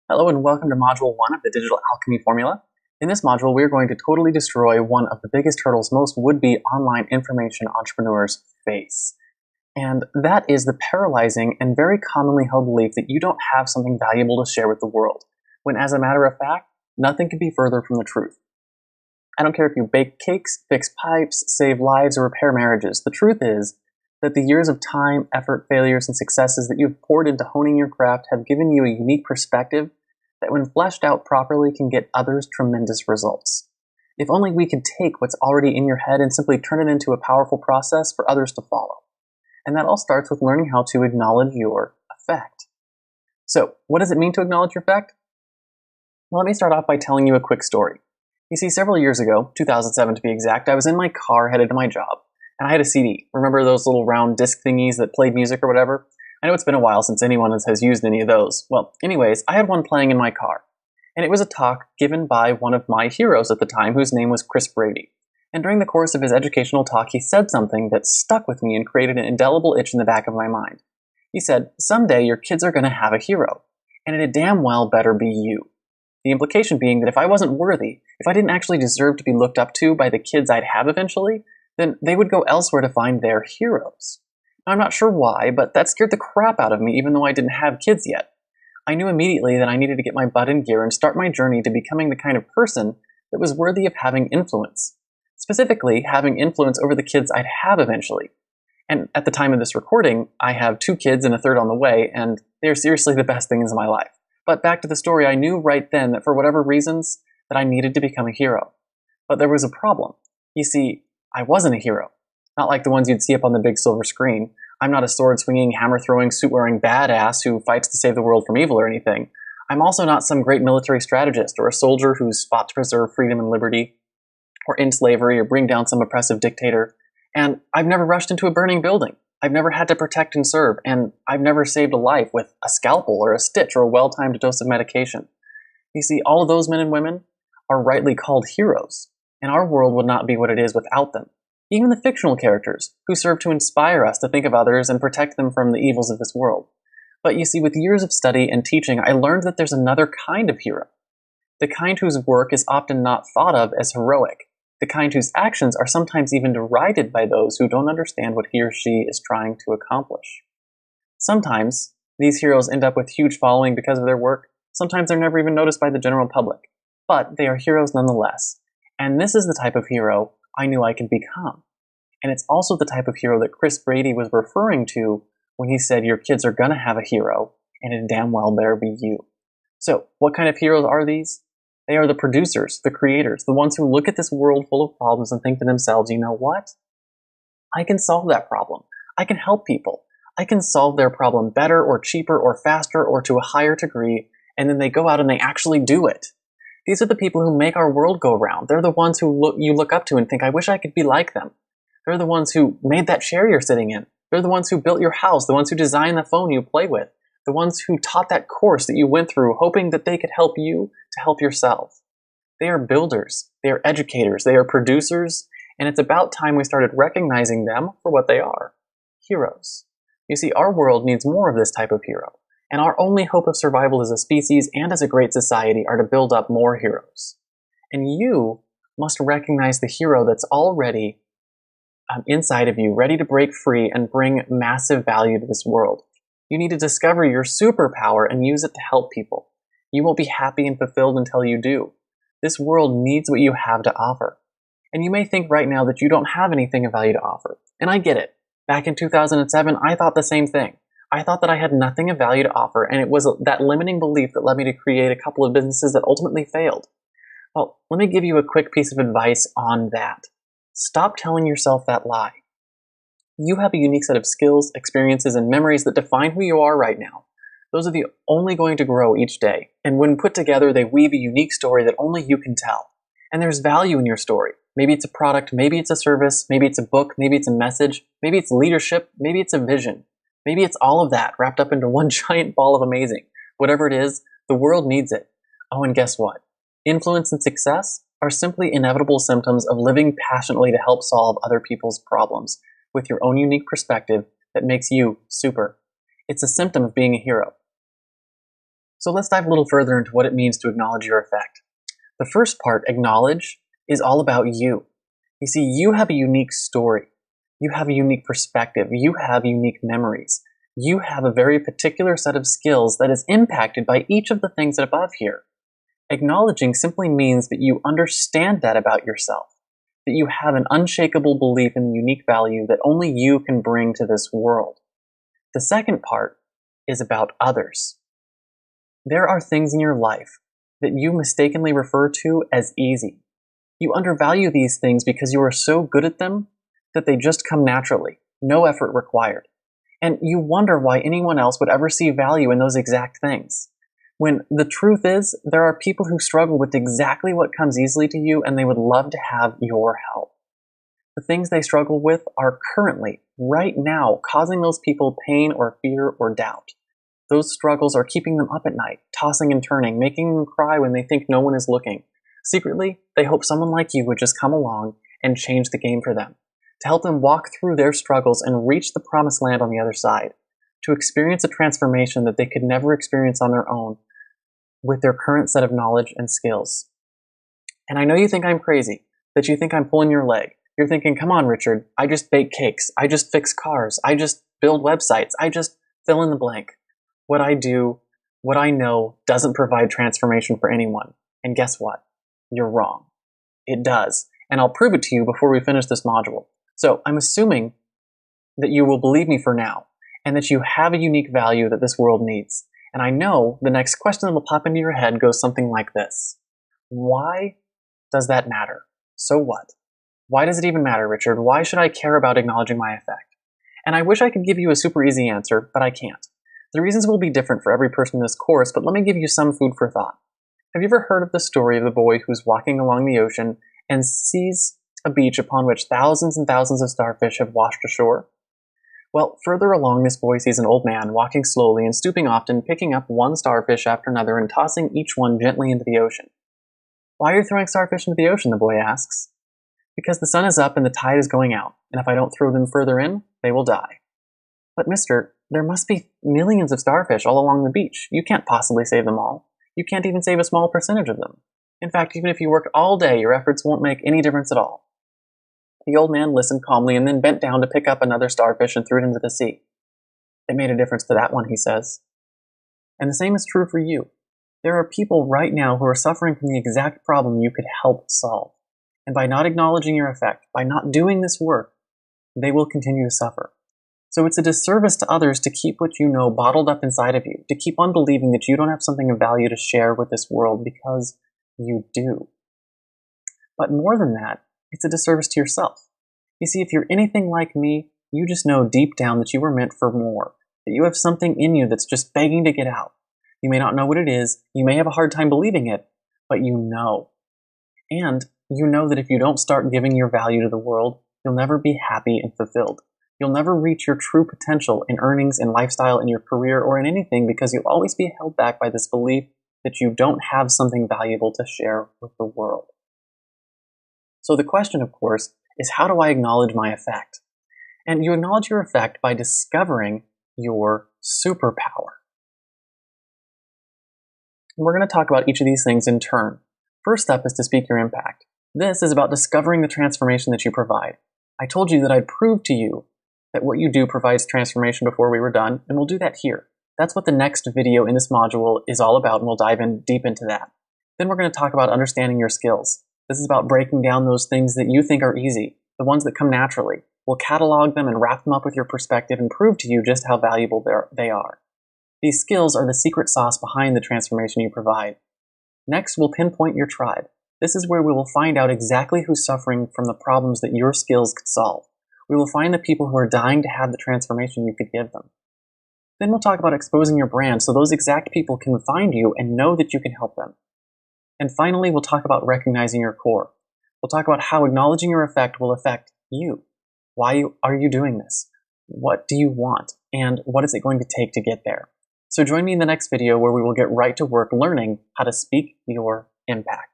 Hello and welcome to Module 1 of the Digital Alchemy formula. In this module, we're going to totally destroy one of the biggest hurdles most would-be online information entrepreneurs face. And that is the paralyzing and very commonly held belief that you don't have something valuable to share with the world, when as a matter of fact, nothing could be further from the truth. I don't care if you bake cakes, fix pipes, save lives, or repair marriages. The truth is that the years of time, effort, failures, and successes that you've poured into honing your craft have given you a unique perspective that when fleshed out properly can get others tremendous results. If only we could take what's already in your head and simply turn it into a powerful process for others to follow. And that all starts with learning how to acknowledge your effect. So, what does it mean to acknowledge your effect? Well, let me start off by telling you a quick story. You see, several years ago, 2007 to be exact, I was in my car headed to my job, and I had a CD. Remember those little round disc thingies that played music or whatever? I know it's been a while since anyone has used any of those. Well, anyways, I had one playing in my car, and it was a talk given by one of my heroes at the time, whose name was Chris Brady. And during the course of his educational talk, he said something that stuck with me and created an indelible itch in the back of my mind. He said, "Someday your kids are going to have a hero, and it damn well better be you." The implication being that if I wasn't worthy, if I didn't actually deserve to be looked up to by the kids I'd have eventually, then they would go elsewhere to find their heroes. Now, I'm not sure why, but that scared the crap out of me even though I didn't have kids yet. I knew immediately that I needed to get my butt in gear and start my journey to becoming the kind of person that was worthy of having influence. Specifically, having influence over the kids I'd have eventually. And at the time of this recording, I have 2 kids and a third on the way, and they're seriously the best things in my life. But back to the story, I knew right then that for whatever reasons, that I needed to become a hero. But there was a problem. You see, I wasn't a hero. Not like the ones you'd see up on the big silver screen. I'm not a sword-swinging, hammer-throwing, suit-wearing badass who fights to save the world from evil or anything. I'm also not some great military strategist or a soldier who's fought to preserve freedom and liberty, or end slavery, or bring down some oppressive dictator. And I've never rushed into a burning building. I've never had to protect and serve, and I've never saved a life with a scalpel or a stitch or a well-timed dose of medication. You see, all of those men and women are rightly called heroes, and our world would not be what it is without them. Even the fictional characters, who serve to inspire us to think of others and protect them from the evils of this world. But you see, with years of study and teaching, I learned that there's another kind of hero. The kind whose work is often not thought of as heroic. The kind whose actions are sometimes even derided by those who don't understand what he or she is trying to accomplish. Sometimes, these heroes end up with huge following because of their work. Sometimes they're never even noticed by the general public. But they are heroes nonetheless. And this is the type of hero I knew I could become. And it's also the type of hero that Chris Brady was referring to when he said your kids are gonna have a hero, and it damn well better be you. So, what kind of heroes are these? They are the producers, the creators, the ones who look at this world full of problems and think to themselves, you know what? I can solve that problem. I can help people. I can solve their problem better or cheaper or faster or to a higher degree, and then they go out and they actually do it. These are the people who make our world go round. They're the ones who you look up to and think, I wish I could be like them. They're the ones who made that chair you're sitting in. They're the ones who built your house, the ones who designed the phone you play with, the ones who taught that course that you went through, hoping that they could help you to help yourself. They are builders, they are educators, they are producers, and it's about time we started recognizing them for what they are, heroes. You see, our world needs more of this type of hero, and our only hope of survival as a species and as a great society are to build up more heroes. And you must recognize the hero that's already inside of you, ready to break free and bring massive value to this world. You need to discover your superpower and use it to help people. You won't be happy and fulfilled until you do. This world needs what you have to offer. And you may think right now that you don't have anything of value to offer. And I get it. Back in 2007, I thought the same thing. I thought that I had nothing of value to offer, and it was that limiting belief that led me to create a couple of businesses that ultimately failed. Well, let me give you a quick piece of advice on that. Stop telling yourself that lie. You have a unique set of skills, experiences, and memories that define who you are right now. Those are only going to grow each day, and when put together, they weave a unique story that only you can tell. And there's value in your story. Maybe it's a product, maybe it's a service, maybe it's a book, maybe it's a message, maybe it's leadership, maybe it's a vision. Maybe it's all of that wrapped up into one giant ball of amazing. Whatever it is, the world needs it. Oh, and guess what? Influence and success are simply inevitable symptoms of living passionately to help solve other people's problems with your own unique perspective that makes you super. It's a symptom of being a hero. So let's dive a little further into what it means to acknowledge your effect. The first part, acknowledge, is all about you. You see, you have a unique story. You have a unique perspective. You have unique memories. You have a very particular set of skills that is impacted by each of the things above here. Acknowledging simply means that you understand that about yourself, that you have an unshakable belief in the unique value that only you can bring to this world. The second part is about others. There are things in your life that you mistakenly refer to as easy. You undervalue these things because you are so good at them that they just come naturally, no effort required. And you wonder why anyone else would ever see value in those exact things. When the truth is, there are people who struggle with exactly what comes easily to you, and they would love to have your help. The things they struggle with are currently, right now, causing those people pain or fear or doubt. Those struggles are keeping them up at night, tossing and turning, making them cry when they think no one is looking. Secretly, they hope someone like you would just come along and change the game for them, to help them walk through their struggles and reach the promised land on the other side, to experience a transformation that they could never experience on their own with their current set of knowledge and skills. And I know you think I'm crazy, that you think I'm pulling your leg. You're thinking, come on, Richard, I just bake cakes, I just fix cars, I just build websites, I just fill in the blank. What I do, what I know, doesn't provide transformation for anyone. And guess what? You're wrong. It does. And I'll prove it to you before we finish this module. So I'm assuming that you will believe me for now, and that you have a unique value that this world needs. And I know the next question that will pop into your head goes something like this. Why does that matter? So what? Why does it even matter, Richard? Why should I care about acknowledging my effect? And I wish I could give you a super easy answer, but I can't. The reasons will be different for every person in this course, but let me give you some food for thought. Have you ever heard of the story of the boy who's walking along the ocean and sees a beach upon which thousands and thousands of starfish have washed ashore? Well, further along, this boy sees an old man walking slowly and stooping often, picking up one starfish after another and tossing each one gently into the ocean. Why are you throwing starfish into the ocean? The boy asks. Because the sun is up and the tide is going out, and if I don't throw them further in, they will die. But mister, there must be millions of starfish all along the beach. You can't possibly save them all. You can't even save a small percentage of them. In fact, even if you worked all day, your efforts won't make any difference at all. The old man listened calmly and then bent down to pick up another starfish and threw it into the sea. It made a difference to that one, he says. And the same is true for you. There are people right now who are suffering from the exact problem you could help solve. And by not acknowledging your effect, by not doing this work, they will continue to suffer. So it's a disservice to others to keep what you know bottled up inside of you, to keep on believing that you don't have something of value to share with this world, because you do. But more than that, it's a disservice to yourself. You see, if you're anything like me, you just know deep down that you were meant for more, that you have something in you that's just begging to get out. You may not know what it is, you may have a hard time believing it, but you know. And you know that if you don't start giving your value to the world, you'll never be happy and fulfilled. You'll never reach your true potential in earnings, in lifestyle, in your career, or in anything, because you'll always be held back by this belief that you don't have something valuable to share with the world. So the question, of course, is how do I acknowledge my effect? And you acknowledge your effect by discovering your superpower. And we're going to talk about each of these things in turn. First step is to speak your impact. This is about discovering the transformation that you provide. I told you that I'd prove to you that what you do provides transformation before we were done, and we'll do that here. That's what the next video in this module is all about, and we'll dive in deep into that. Then we're going to talk about understanding your skills. This is about breaking down those things that you think are easy, the ones that come naturally. We'll catalog them and wrap them up with your perspective and prove to you just how valuable they are. These skills are the secret sauce behind the transformation you provide. Next, we'll pinpoint your tribe. This is where we will find out exactly who's suffering from the problems that your skills could solve. We will find the people who are dying to have the transformation you could give them. Then we'll talk about exposing your brand so those exact people can find you and know that you can help them. And finally, we'll talk about recognizing your core. We'll talk about how acknowledging your effect will affect you. Why are you doing this? What do you want? And what is it going to take to get there? So join me in the next video where we will get right to work learning how to speak your impact.